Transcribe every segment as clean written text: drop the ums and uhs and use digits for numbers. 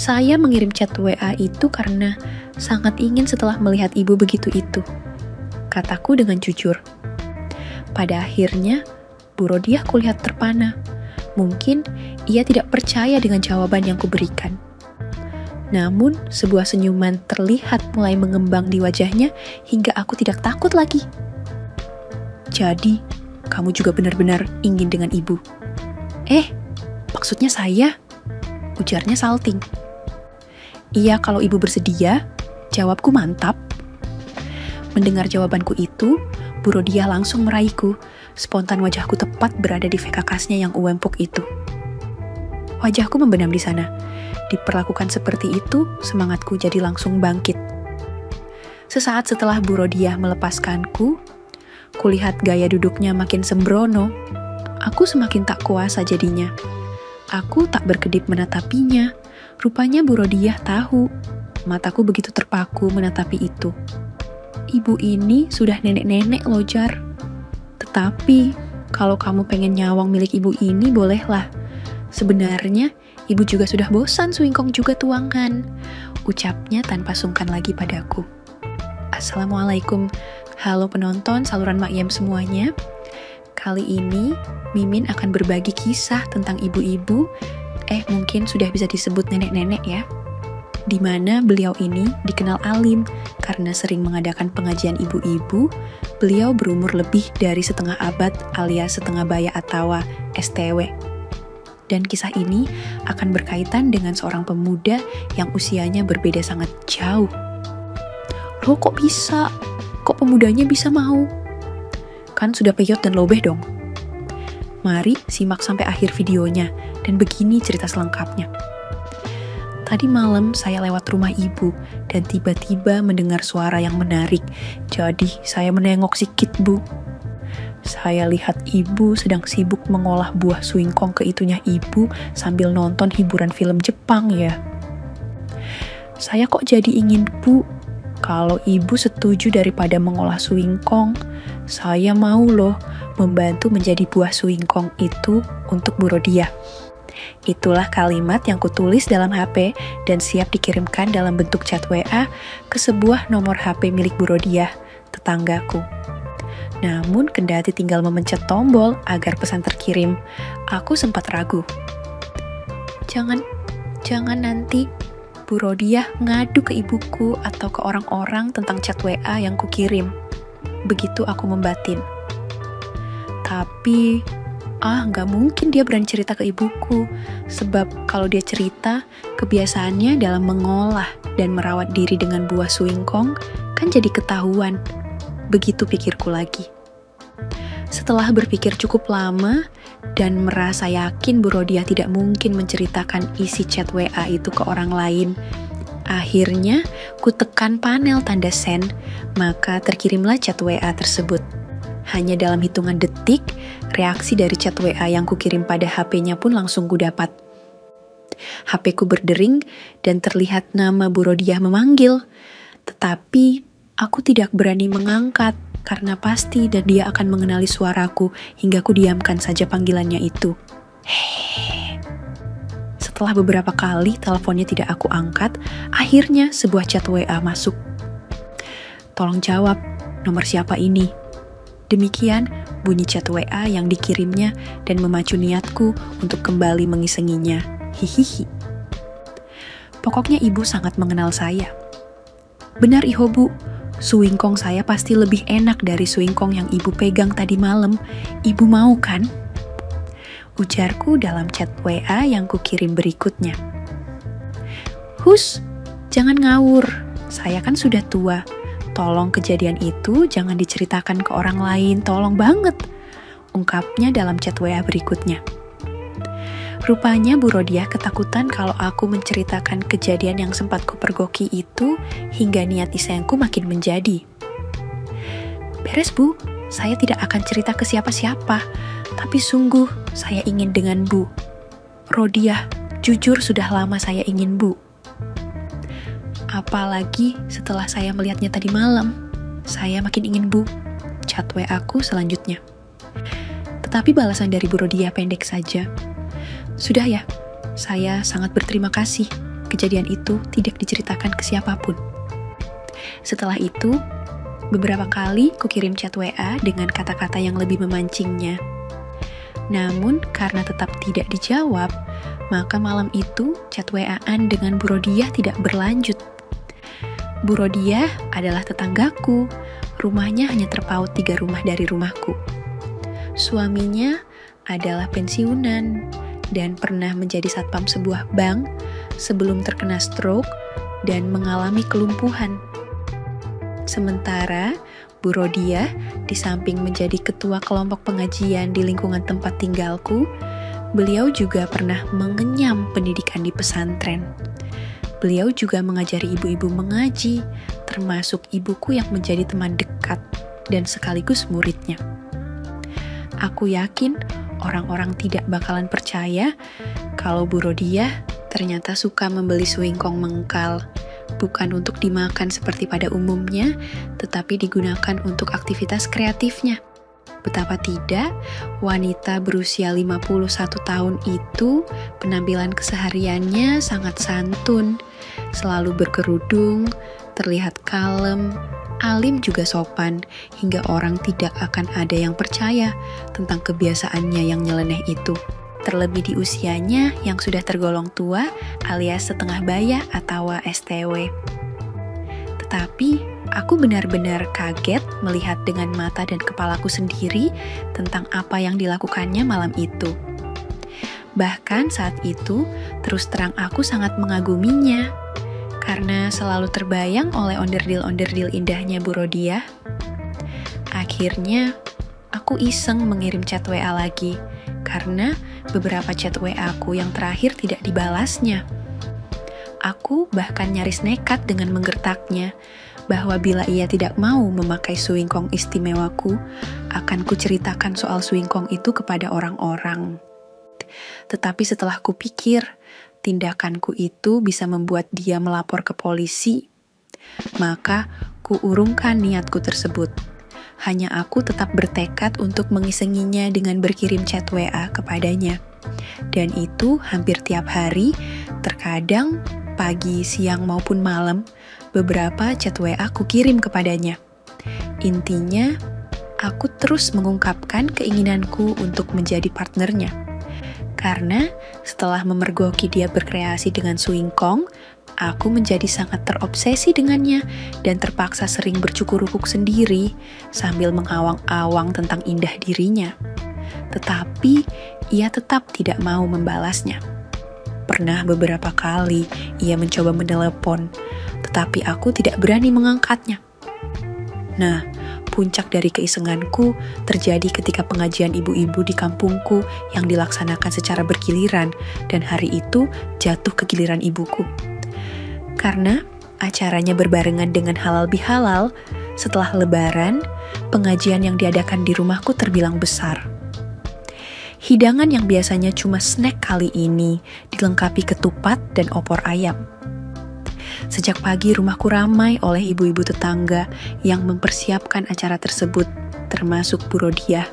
Saya mengirim chat WA itu karena sangat ingin setelah melihat ibu begitu itu, kataku dengan jujur. Pada akhirnya, Bu Rodiah kulihat terpana. Mungkin ia tidak percaya dengan jawaban yang kuberikan. Namun, sebuah senyuman terlihat mulai mengembang di wajahnya hingga aku tidak takut lagi. Jadi, kamu juga benar-benar ingin dengan ibu? Maksudnya saya? Ujarnya salting. Iya, kalau ibu bersedia, jawabku mantap. Mendengar jawabanku itu, Bu Rodiah langsung meraihku. Spontan wajahku tepat berada di vekakasnya yang uwempuk itu. Wajahku membenam di sana. Diperlakukan seperti itu, semangatku jadi langsung bangkit. Sesaat setelah Bu Rodiah melepaskanku, kulihat gaya duduknya makin sembrono. Aku semakin tak kuasa jadinya. Aku tak berkedip menatapinya. Rupanya Bu Rodiah tahu. Mataku begitu terpaku menatapi itu. Ibu ini sudah nenek-nenek loh, Jar. Tetapi, kalau kamu pengen nyawang milik ibu ini, bolehlah. Sebenarnya, ibu juga sudah bosan suingkong juga tuangan. Ucapnya tanpa sungkan lagi padaku. Assalamualaikum. Halo penonton saluran Makyam semuanya. Kali ini, Mimin akan berbagi kisah tentang ibu-ibu, mungkin sudah bisa disebut nenek-nenek ya, di mana beliau ini dikenal alim karena sering mengadakan pengajian ibu-ibu. Beliau berumur lebih dari setengah abad alias setengah baya atau STW. Dan kisah ini akan berkaitan dengan seorang pemuda yang usianya berbeda sangat jauh. Loh kok bisa? Kok pemudanya bisa mau? Kan sudah peyot dan lobeh dong. Mari simak sampai akhir videonya, dan begini cerita selengkapnya. Tadi malam saya lewat rumah ibu, dan tiba-tiba mendengar suara yang menarik. Jadi saya menengok sikit, Bu. Saya lihat ibu sedang sibuk mengolah buah suingkong ke itunya ibu sambil nonton hiburan film Jepang ya. Saya kok jadi ingin, Bu, kalau ibu setuju daripada mengolah suingkong, saya mau loh membantu menjadi buah suingkong itu untuk Bu Rodiah. Itulah kalimat yang kutulis dalam HP dan siap dikirimkan dalam bentuk chat WA ke sebuah nomor HP milik Bu Rodiah, tetanggaku. Namun kendati tinggal memencet tombol agar pesan terkirim, aku sempat ragu. Jangan nanti Bu Rodiah ngadu ke ibuku atau ke orang-orang tentang chat WA yang kukirim. Begitu aku membatin. Tapi, nggak mungkin dia berani cerita ke ibuku. Sebab kalau dia cerita, kebiasaannya dalam mengolah dan merawat diri dengan buah suingkong kan jadi ketahuan. Begitu pikirku lagi. Setelah berpikir cukup lama dan merasa yakin Bu Rodiah tidak mungkin menceritakan isi chat WA itu ke orang lain, akhirnya ku tekan panel tanda send, maka terkirimlah chat WA tersebut. Hanya dalam hitungan detik, reaksi dari chat WA yang kukirim pada HP-nya pun langsung kudapat. HP ku berdering dan terlihat nama Bu Rodiah memanggil. Tetapi aku tidak berani mengangkat karena pasti dan dia akan mengenali suaraku hingga ku diamkan saja panggilannya itu. Setelah beberapa kali teleponnya tidak aku angkat, akhirnya sebuah chat WA masuk. Tolong jawab, nomor siapa ini? Demikian bunyi chat WA yang dikirimnya dan memacu niatku untuk kembali mengisenginya. Hihihi. Pokoknya ibu sangat mengenal saya. Benar Iho Bu, suingkong saya pasti lebih enak dari suingkong yang ibu pegang tadi malam. Ibu mau kan? Ujarku dalam chat WA yang kukirim berikutnya. Hus, jangan ngawur. Saya kan sudah tua. Tolong kejadian itu jangan diceritakan ke orang lain, tolong banget. Ungkapnya dalam chat WA berikutnya. Rupanya Bu Rodiah ketakutan kalau aku menceritakan kejadian yang sempat kupergoki itu hingga niat isengku makin menjadi. Beres Bu, saya tidak akan cerita ke siapa-siapa, tapi sungguh saya ingin dengan Bu. Rodiah, jujur sudah lama saya ingin Bu. Apalagi setelah saya melihatnya tadi malam, saya makin ingin Bu. Chat WA aku selanjutnya. Tetapi balasan dari Bu Rodiah pendek saja. Sudah ya, saya sangat berterima kasih. kejadian itu tidak diceritakan ke siapapun. Setelah itu, beberapa kali kukirim chat WA dengan kata-kata yang lebih memancingnya. Namun, karena tetap tidak dijawab, maka malam itu chat WA-an dengan Bu Rodiah tidak berlanjut. Bu Rodiah adalah tetanggaku, rumahnya hanya terpaut 3 rumah dari rumahku. Suaminya adalah pensiunan dan pernah menjadi satpam sebuah bank sebelum terkena stroke dan mengalami kelumpuhan. Sementara Bu Rodiah, di samping menjadi ketua kelompok pengajian di lingkungan tempat tinggalku, beliau juga pernah mengenyam pendidikan di pesantren. Beliau juga mengajari ibu-ibu mengaji, termasuk ibuku yang menjadi teman dekat dan sekaligus muridnya. Aku yakin orang-orang tidak bakalan percaya kalau Bu Rodiah ternyata suka membeli suingkong mengkal, bukan untuk dimakan seperti pada umumnya, tetapi digunakan untuk aktivitas kreatifnya. Betapa tidak, wanita berusia 51 tahun itu penampilan kesehariannya sangat santun, selalu berkerudung, terlihat kalem, alim juga sopan, hingga orang tidak akan ada yang percaya tentang kebiasaannya yang nyeleneh itu. Terlebih di usianya yang sudah tergolong tua alias setengah baya atau STW. Tetapi, aku benar-benar kaget melihat dengan mata dan kepalaku sendiri tentang apa yang dilakukannya malam itu. Bahkan saat itu, terus terang aku sangat mengaguminya, karena selalu terbayang oleh onderdil-onderdil indahnya Bu Rodiah. Akhirnya, aku iseng mengirim chat WA lagi, karena beberapa chat WA-ku yang terakhir tidak dibalasnya. Aku bahkan nyaris nekat dengan menggertaknya, bahwa bila ia tidak mau memakai suingkong istimewaku, akan kuceritakan soal suingkong itu kepada orang-orang. Tetapi setelah kupikir, tindakanku itu bisa membuat dia melapor ke polisi, maka kuurungkan niatku tersebut. Hanya aku tetap bertekad untuk mengisenginya dengan berkirim chat WA kepadanya. Dan itu hampir tiap hari, terkadang pagi, siang maupun malam, beberapa chat WA ku kirim kepadanya. Intinya, aku terus mengungkapkan keinginanku untuk menjadi partnernya. Karena setelah memergoki dia berkreasi dengan suingkong, aku menjadi sangat terobsesi dengannya dan terpaksa sering bercukur-ukuk sendiri sambil mengawang-awang tentang indah dirinya. Tetapi ia tetap tidak mau membalasnya. Pernah beberapa kali ia mencoba menelepon, tetapi aku tidak berani mengangkatnya. Nah, puncak dari keisenganku terjadi ketika pengajian ibu-ibu di kampungku yang dilaksanakan secara bergiliran, dan hari itu jatuh ke giliran ibuku. Karena acaranya berbarengan dengan halal bihalal, setelah lebaran, pengajian yang diadakan di rumahku terbilang besar. Hidangan yang biasanya cuma snack kali ini dilengkapi ketupat dan opor ayam. Sejak pagi rumahku ramai oleh ibu-ibu tetangga yang mempersiapkan acara tersebut, termasuk Bu Rodiah.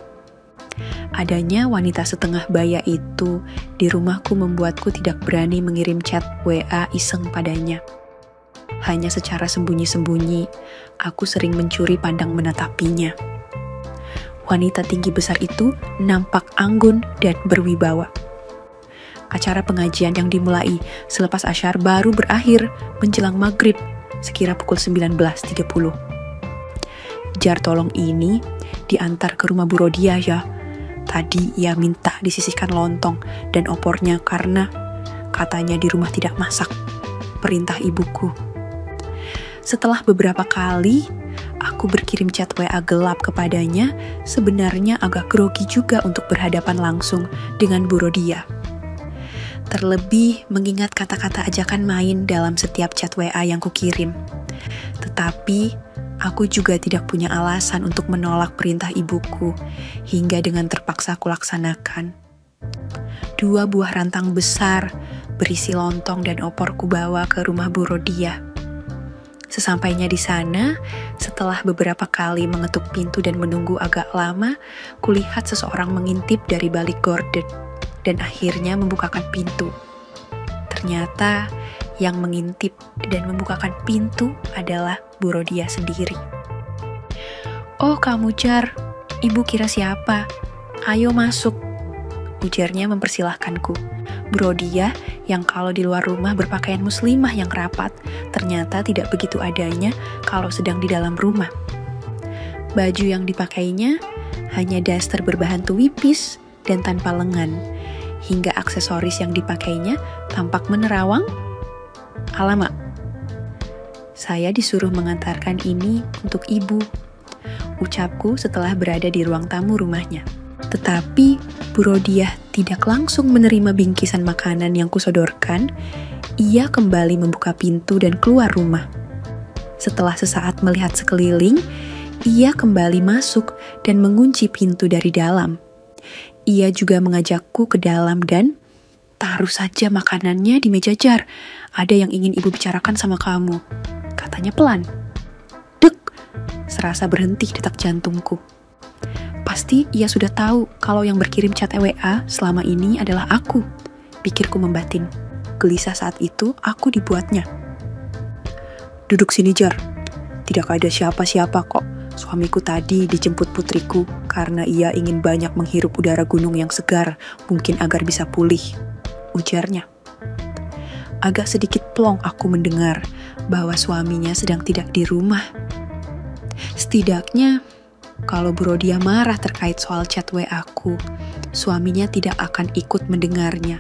Adanya wanita setengah baya itu di rumahku membuatku tidak berani mengirim chat WA iseng padanya. Hanya secara sembunyi-sembunyi, aku sering mencuri pandang menatapinya. Wanita tinggi besar itu nampak anggun dan berwibawa. Acara pengajian yang dimulai selepas asyar baru berakhir menjelang maghrib sekira pukul 19.30. Jar tolong ini diantar ke rumah Bu Rodiah ya. Tadi ia minta disisihkan lontong dan opornya karena katanya di rumah tidak masak. Perintah ibuku. Setelah beberapa kali aku berkirim chat WA gelap kepadanya, sebenarnya agak grogi juga untuk berhadapan langsung dengan Bu Rodiah. Terlebih mengingat kata-kata ajakan main dalam setiap chat WA yang kukirim. Tetapi, aku juga tidak punya alasan untuk menolak perintah ibuku, hingga dengan terpaksa kulaksanakan. 2 buah rantang besar, berisi lontong dan opor kubawa ke rumah Bu Rodiah. Sesampainya di sana, setelah beberapa kali mengetuk pintu dan menunggu agak lama, kulihat seseorang mengintip dari balik gorden dan akhirnya membukakan pintu. Ternyata Yang mengintip dan membukakan pintu adalah Bu Rodia sendiri. "Oh, kamu Jar, ibu kira siapa? Ayo masuk," ujarnya mempersilahkanku. Bu Rodia yang kalau di luar rumah berpakaian muslimah yang rapat, ternyata tidak begitu adanya kalau sedang di dalam rumah. Baju yang dipakainya hanya daster berbahan tuwipis dan tanpa lengan, hingga aksesoris yang dipakainya tampak menerawang. Alamak, saya disuruh mengantarkan ini untuk ibu, ucapku setelah berada di ruang tamu rumahnya. Tetapi Bu Rodia tidak langsung menerima bingkisan makanan yang kusodorkan. Ia kembali membuka pintu dan keluar rumah. Setelah sesaat melihat sekeliling, ia kembali masuk dan mengunci pintu dari dalam. Ia juga mengajakku ke dalam dan, "Taruh saja makanannya di meja Jar. Ada yang ingin ibu bicarakan sama kamu," katanya pelan. Dek, serasa berhenti detak jantungku. Pasti ia sudah tahu kalau yang berkirim chat WA selama ini adalah aku, pikirku membatin. Gelisah saat itu aku dibuatnya. "Duduk sini Jar, tidak ada siapa-siapa kok. Suamiku tadi dijemput putriku karena ia ingin banyak menghirup udara gunung yang segar, mungkin agar bisa pulih," ujarnya. Agak sedikit plong aku mendengar bahwa suaminya sedang tidak di rumah. Setidaknya, kalau Bu Rodia marah terkait soal chat WA aku, suaminya tidak akan ikut mendengarnya.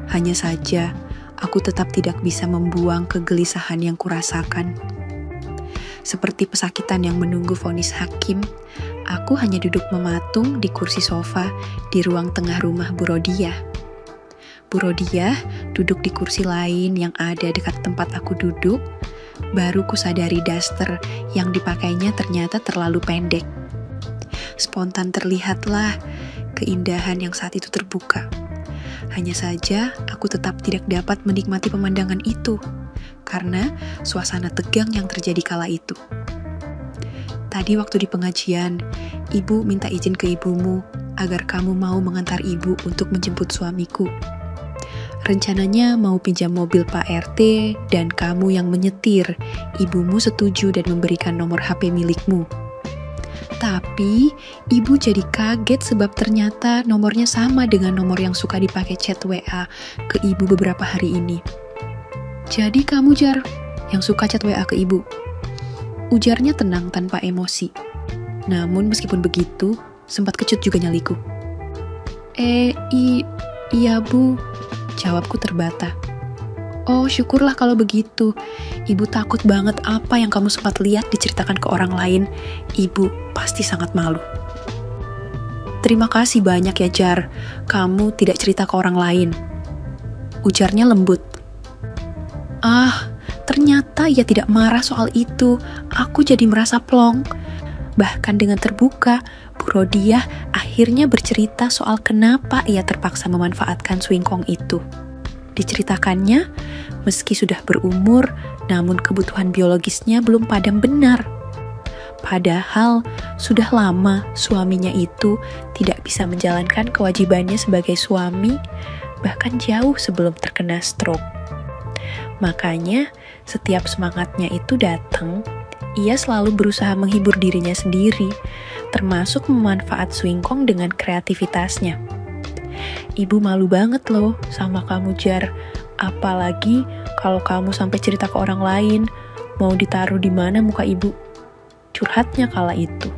Hanya saja, aku tetap tidak bisa membuang kegelisahan yang kurasakan. Seperti pesakitan yang menunggu vonis hakim, aku hanya duduk mematung di kursi sofa di ruang tengah rumah Bu Rodia. Bu Rodia duduk di kursi lain yang ada dekat tempat aku duduk. Baru kusadari daster yang dipakainya ternyata terlalu pendek. Spontan terlihatlah keindahan yang saat itu terbuka. Hanya saja aku tetap tidak dapat menikmati pemandangan itu karena suasana tegang yang terjadi kala itu. Tadi waktu di pengajian, ibu minta izin ke ibumu agar kamu mau mengantar ibu untuk menjemput suamiku. Rencananya mau pinjam mobil Pak RT dan kamu yang menyetir. Ibumu setuju dan memberikan nomor HP milikmu. Tapi ibu jadi kaget sebab ternyata nomornya sama dengan nomor yang suka dipakai chat WA ke ibu beberapa hari ini. "Jadi kamu Jar yang suka chat WA ke ibu?" ujarnya tenang tanpa emosi. Namun meskipun begitu, sempat kecut juga nyaliku. Iya bu, jawabku terbata. "Oh, syukurlah kalau begitu. Ibu takut banget apa yang kamu sempat lihat diceritakan ke orang lain. Ibu pasti sangat malu." "Terima kasih banyak ya Jar, kamu tidak cerita ke orang lain," ujarnya lembut. Ternyata ia tidak marah soal itu. Aku jadi merasa plong. Bahkan dengan terbuka, Bu Rodia akhirnya bercerita soal kenapa ia terpaksa memanfaatkan swingkong itu. Diceritakannya, meski sudah berumur, namun kebutuhan biologisnya belum padam benar. Padahal, sudah lama suaminya itu tidak bisa menjalankan kewajibannya sebagai suami, bahkan jauh sebelum terkena stroke. Makanya, setiap semangatnya itu datang, ia selalu berusaha menghibur dirinya sendiri, termasuk memanfaat swingkong dengan kreativitasnya. "Ibu malu banget loh sama kamu Jar, apalagi kalau kamu sampai cerita ke orang lain, mau ditaruh di mana muka ibu?" curhatnya kala itu.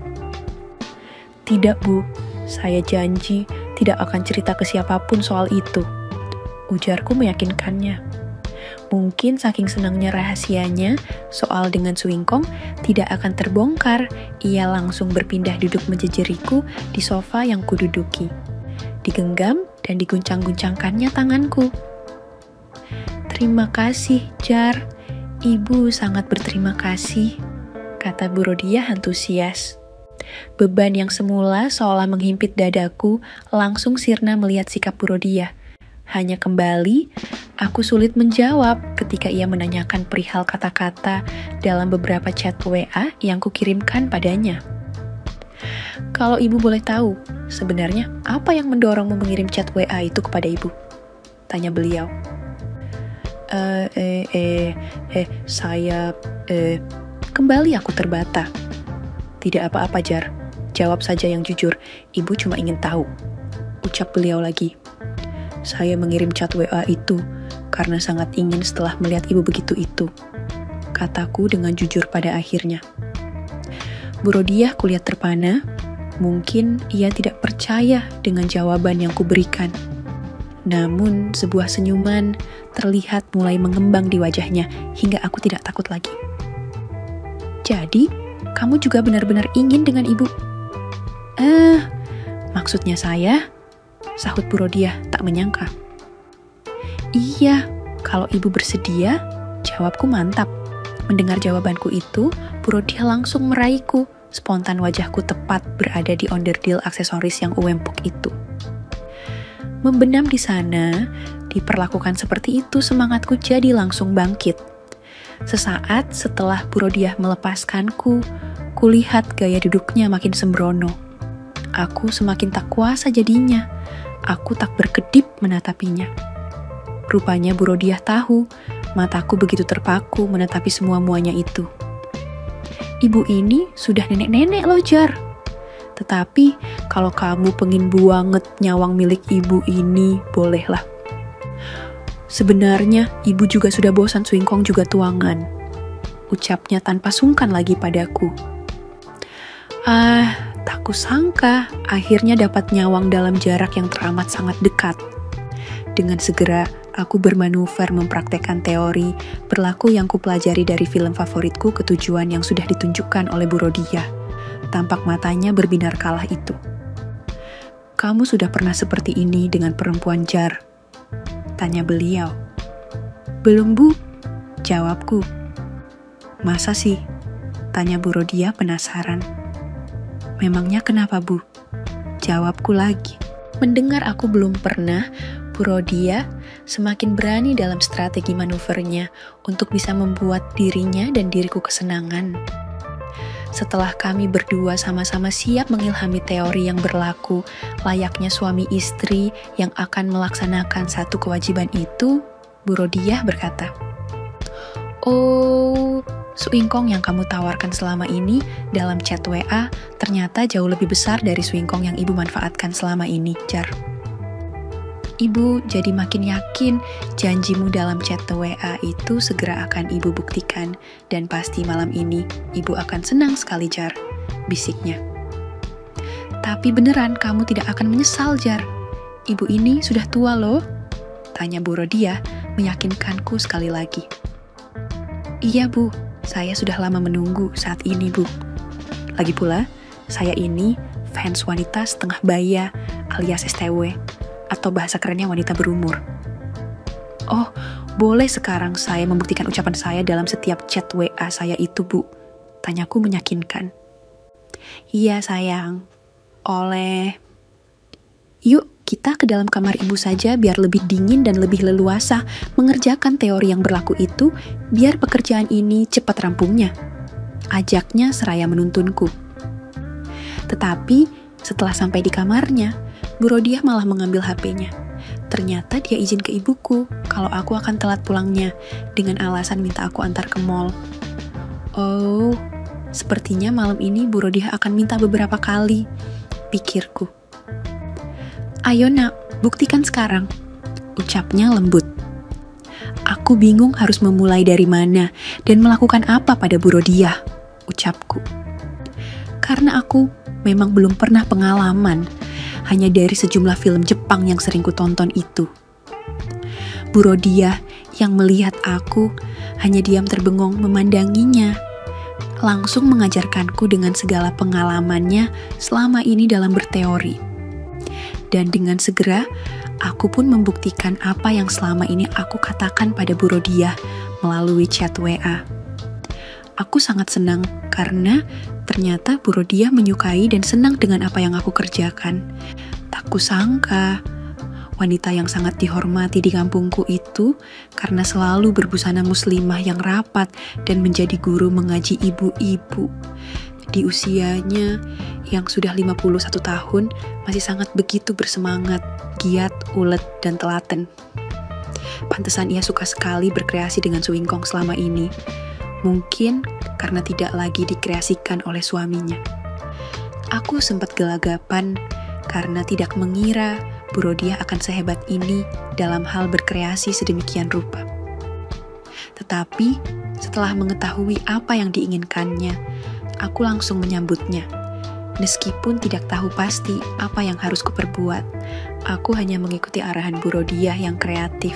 "Tidak bu, saya janji tidak akan cerita ke siapapun soal itu," ujarku meyakinkannya. Mungkin saking senangnya rahasianya soal dengan swingkong tidak akan terbongkar, ia langsung berpindah duduk menjejeriku di sofa yang kududuki. Digenggam dan diguncang-guncangkannya tanganku. "Terima kasih, Jar. Ibu sangat berterima kasih," kata Bu Rodia antusias. Beban yang semula seolah menghimpit dadaku langsung sirna melihat sikap Bu Rodia. Hanya kembali, aku sulit menjawab ketika ia menanyakan perihal kata-kata dalam beberapa chat WA yang kukirimkan padanya. "Kalau ibu boleh tahu, sebenarnya apa yang mendorongmu mengirim chat WA itu kepada ibu?" tanya beliau. Saya, kembali aku terbata. Tidak apa-apa, Jar. Jawab saja yang jujur, ibu cuma ingin tahu. Ucap beliau lagi. Saya mengirim chat WA itu karena sangat ingin setelah melihat ibu begitu itu. Kataku dengan jujur pada akhirnya. Bu Rodiah kulihat terpana, mungkin ia tidak percaya dengan jawaban yang kuberikan. Namun sebuah senyuman terlihat mulai mengembang di wajahnya hingga aku tidak takut lagi. Jadi, kamu juga benar-benar ingin dengan ibu? Maksudnya saya, sahut Bu Rodiah tak menyangka. Iya, kalau ibu bersedia, jawabku mantap. Mendengar jawabanku itu, Bu Rodiah langsung meraihku. Spontan wajahku tepat berada di onderdil aksesoris yang uempuk itu. Membenam di sana, diperlakukan seperti itu semangatku jadi langsung bangkit. Sesaat setelah Bu Rodiah melepaskanku, kulihat gaya duduknya makin sembrono. Aku semakin tak kuasa jadinya. Aku tak berkedip menatapinya. Rupanya Bu Rodiah tahu, mataku begitu terpaku menatapi semua-muanya itu. Ibu ini sudah nenek-nenek loh, Jar. Tetapi kalau kamu pengen banget nyawang milik ibu ini, bolehlah. Sebenarnya ibu juga sudah bosan suingkong juga tuangan. Ucapnya tanpa sungkan lagi padaku. Tak kusangka akhirnya dapat nyawang dalam jarak yang teramat sangat dekat. Dengan segera aku bermanuver mempraktekkan teori berlaku yang kupelajari dari film favoritku Ketujuan yang sudah ditunjukkan oleh Bu Rodiah. Tampak matanya berbinar kalah itu. Kamu sudah pernah seperti ini dengan perempuan, Jar? Tanya beliau. Belum, Bu, jawabku. Masa sih? Tanya Bu Rodiah penasaran. Memangnya kenapa, Bu? Jawabku lagi. Mendengar aku belum pernah, Bu Rodiah semakin berani dalam strategi manuvernya untuk bisa membuat dirinya dan diriku kesenangan. Setelah kami berdua sama-sama siap mengilhami teori yang berlaku layaknya suami istri yang akan melaksanakan satu kewajiban itu, Bu Rodiah berkata, "Oh, suingkong yang kamu tawarkan selama ini dalam chat WA ternyata jauh lebih besar dari suingkong yang ibu manfaatkan selama ini, Jar." Ibu jadi makin yakin janjimu dalam chat WA itu segera akan ibu buktikan dan pasti malam ini ibu akan senang sekali, Jar, bisiknya. Tapi beneran kamu tidak akan menyesal, Jar. Ibu ini sudah tua loh, tanya Bu Rodiah meyakinkanku sekali lagi. Iya, Bu, saya sudah lama menunggu saat ini, Bu. Lagi pula, saya ini fans wanita setengah baya alias STW. Atau bahasa kerennya wanita berumur. Oh, boleh sekarang saya membuktikan ucapan saya dalam setiap chat WA saya itu, Bu? Tanyaku meyakinkan. Iya, sayang. Oleh. Yuk, kita ke dalam kamar ibu saja biar lebih dingin dan lebih leluasa mengerjakan teori yang berlaku itu biar pekerjaan ini cepat rampungnya. Ajaknya seraya menuntunku. Tetapi, setelah sampai di kamarnya, Bu Rodiah malah mengambil HP-nya. Ternyata dia izin ke ibuku kalau aku akan telat pulangnya dengan alasan minta aku antar ke mall. Oh, sepertinya malam ini Bu Rodiah akan minta beberapa kali, pikirku. Ayo nak, buktikan sekarang, ucapnya lembut. Aku bingung harus memulai dari mana dan melakukan apa pada Bu Rodiah, ucapku. Karena aku memang belum pernah pengalaman hanya dari sejumlah film Jepang yang sering kutonton itu. Bu Rodiah yang melihat aku hanya diam terbengong memandanginya, langsung mengajarkanku dengan segala pengalamannya selama ini dalam berteori. Dan dengan segera, aku pun membuktikan apa yang selama ini aku katakan pada Bu Rodiah melalui chat WA. Aku sangat senang karena ternyata Bu Rodiah menyukai dan senang dengan apa yang aku kerjakan. Tak kusangka, wanita yang sangat dihormati di kampungku itu karena selalu berbusana muslimah yang rapat dan menjadi guru mengaji ibu-ibu. Di usianya yang sudah 51 tahun, masih sangat begitu bersemangat, giat, ulet, dan telaten. Pantesan ia suka sekali berkreasi dengan suingkong selama ini. Mungkin karena tidak lagi dikreasikan oleh suaminya. Aku sempat gelagapan karena tidak mengira Bu Rodia akan sehebat ini dalam hal berkreasi sedemikian rupa. Tetapi setelah mengetahui apa yang diinginkannya, aku langsung menyambutnya. Meskipun tidak tahu pasti apa yang harus kuperbuat, aku hanya mengikuti arahan Bu Rodia yang kreatif.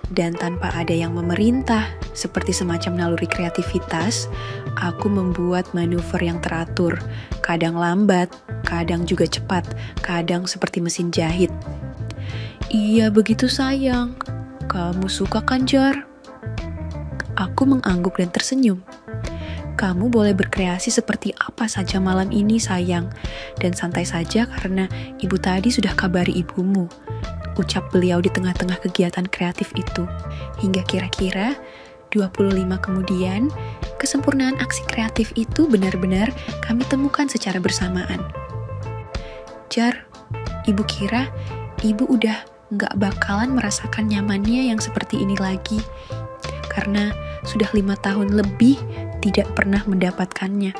Dan tanpa ada yang memerintah, seperti semacam naluri kreativitas, aku membuat manuver yang teratur, kadang lambat, kadang juga cepat, kadang seperti mesin jahit. Iya begitu sayang, kamu suka kan Jar? Aku mengangguk dan tersenyum. Kamu boleh berkreasi seperti apa saja malam ini sayang, dan santai saja karena ibu tadi sudah kabari ibumu, ucap beliau di tengah-tengah kegiatan kreatif itu. Hingga kira-kira 25 kemudian, kesempurnaan aksi kreatif itu benar-benar kami temukan secara bersamaan. Jar, ibu kira ibu udah gak bakalan merasakan nyamannya yang seperti ini lagi, karena sudah 5 tahun lebih tidak pernah mendapatkannya.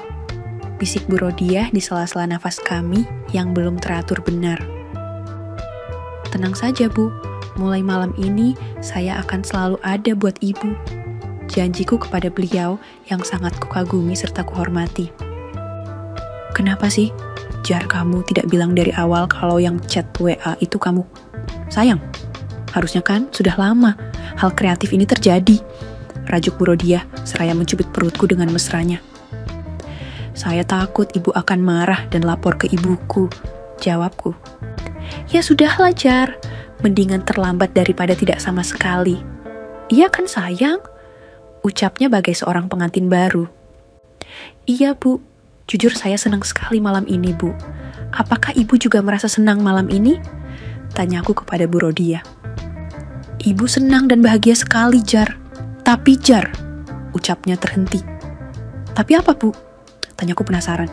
Bisik Bu Rodia di sela-sela nafas kami yang belum teratur benar. Tenang saja Bu, mulai malam ini saya akan selalu ada buat ibu. Janjiku kepada beliau yang sangat kukagumi serta kuhormati. Kenapa sih, Jar, kamu tidak bilang dari awal kalau yang chat WA itu kamu? Sayang, harusnya kan sudah lama hal kreatif ini terjadi. Rajuk Bu Rodia seraya mencubit perutku dengan mesranya. Saya takut ibu akan marah dan lapor ke ibuku, jawabku. Ya sudahlah Jar, mendingan terlambat daripada tidak sama sekali. Iya kan sayang? Ucapnya bagai seorang pengantin baru. Iya Bu, jujur saya senang sekali malam ini Bu. Apakah ibu juga merasa senang malam ini? Tanyaku kepada Bu Rodia. Ibu senang dan bahagia sekali Jar. Tapi Jar, ucapnya terhenti. Tapi apa Bu? Tanyaku penasaran.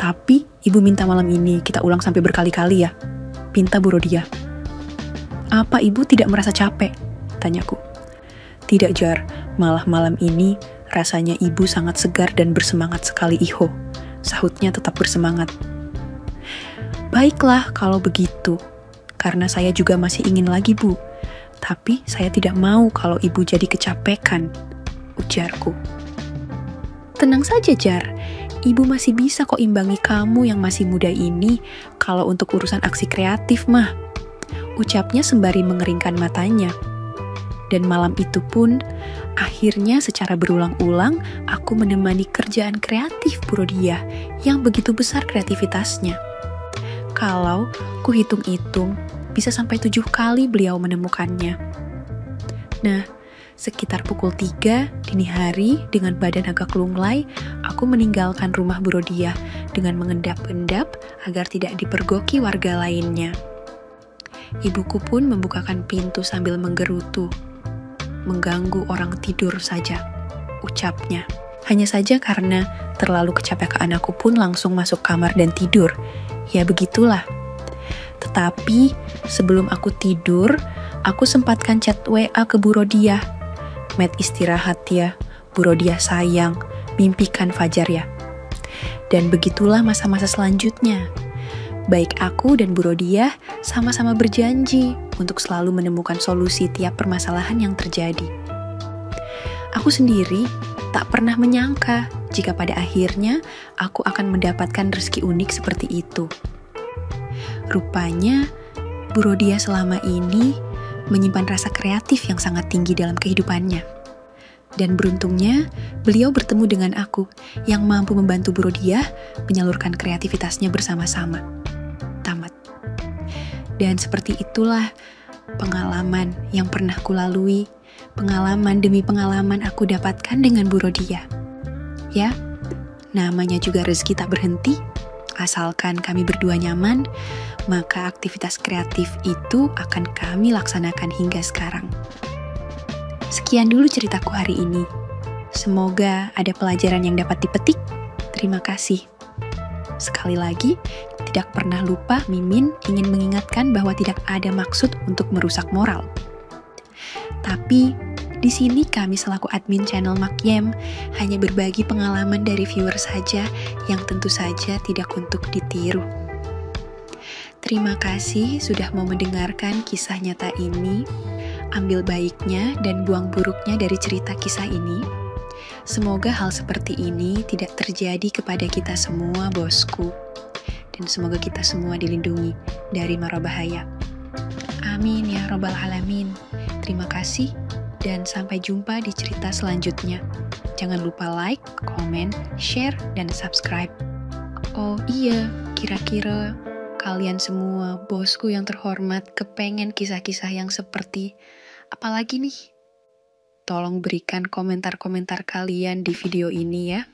Tapi ibu minta malam ini kita ulang sampai berkali-kali ya, pinta Bu Rodia. Apa ibu tidak merasa capek? Tanyaku. Tidak Jar, malah malam ini rasanya ibu sangat segar dan bersemangat sekali Iho. Sahutnya tetap bersemangat. Baiklah kalau begitu, karena saya juga masih ingin lagi Bu. Tapi saya tidak mau kalau ibu jadi kecapekan, ujarku. Tenang saja Jar, ibu masih bisa kok imbangi kamu yang masih muda ini kalau untuk urusan aksi kreatif mah, ucapnya sembari mengeringkan matanya. Dan malam itu pun, akhirnya secara berulang-ulang aku menemani kerjaan kreatif Bu Rodia yang begitu besar kreativitasnya. Kalau kuhitung-hitung, bisa sampai 7 kali beliau menemukannya. Nah, sekitar pukul 3 dini hari dengan badan agak lunglai, aku meninggalkan rumah Bu Rodia dengan mengendap-endap agar tidak dipergoki warga lainnya. Ibuku pun membukakan pintu sambil menggerutu. Mengganggu orang tidur saja, ucapnya. Hanya saja karena terlalu kecapekaan aku pun langsung masuk kamar dan tidur. Ya begitulah. Tetapi sebelum aku tidur, aku sempatkan chat WA ke Bu Rodia. Met istirahat ya, Bu Rodia sayang, mimpikan fajar ya. Dan begitulah masa-masa selanjutnya. Baik aku dan Bu Rodia sama-sama berjanji untuk selalu menemukan solusi tiap permasalahan yang terjadi. Aku sendiri tak pernah menyangka jika pada akhirnya aku akan mendapatkan rezeki unik seperti itu. Rupanya, Bu Rodia selama ini menyimpan rasa kreatif yang sangat tinggi dalam kehidupannya. Dan beruntungnya, beliau bertemu dengan aku yang mampu membantu Bu Rodia menyalurkan kreativitasnya bersama-sama. Tamat. Dan seperti itulah pengalaman yang pernah kulalui, pengalaman demi pengalaman aku dapatkan dengan Bu Rodia. Ya, namanya juga rezeki tak berhenti. Asalkan kami berdua nyaman, maka aktivitas kreatif itu akan kami laksanakan hingga sekarang. Sekian dulu ceritaku hari ini. Semoga ada pelajaran yang dapat dipetik. Terima kasih. Sekali lagi, tidak pernah lupa Mimin ingin mengingatkan bahwa tidak ada maksud untuk merusak moral. Tapi di sini kami selaku admin channel Makyem hanya berbagi pengalaman dari viewer saja yang tentu saja tidak untuk ditiru. Terima kasih sudah mau mendengarkan kisah nyata ini. Ambil baiknya dan buang buruknya dari cerita kisah ini. Semoga hal seperti ini tidak terjadi kepada kita semua, bosku. Dan semoga kita semua dilindungi dari mara bahaya. Amin ya robbal alamin. Terima kasih dan sampai jumpa di cerita selanjutnya. Jangan lupa like, komen, share, dan subscribe. Oh iya, kira-kira kalian semua, bosku yang terhormat, kepengen kisah-kisah yang seperti apa lagi nih? Tolong berikan komentar-komentar kalian di video ini ya.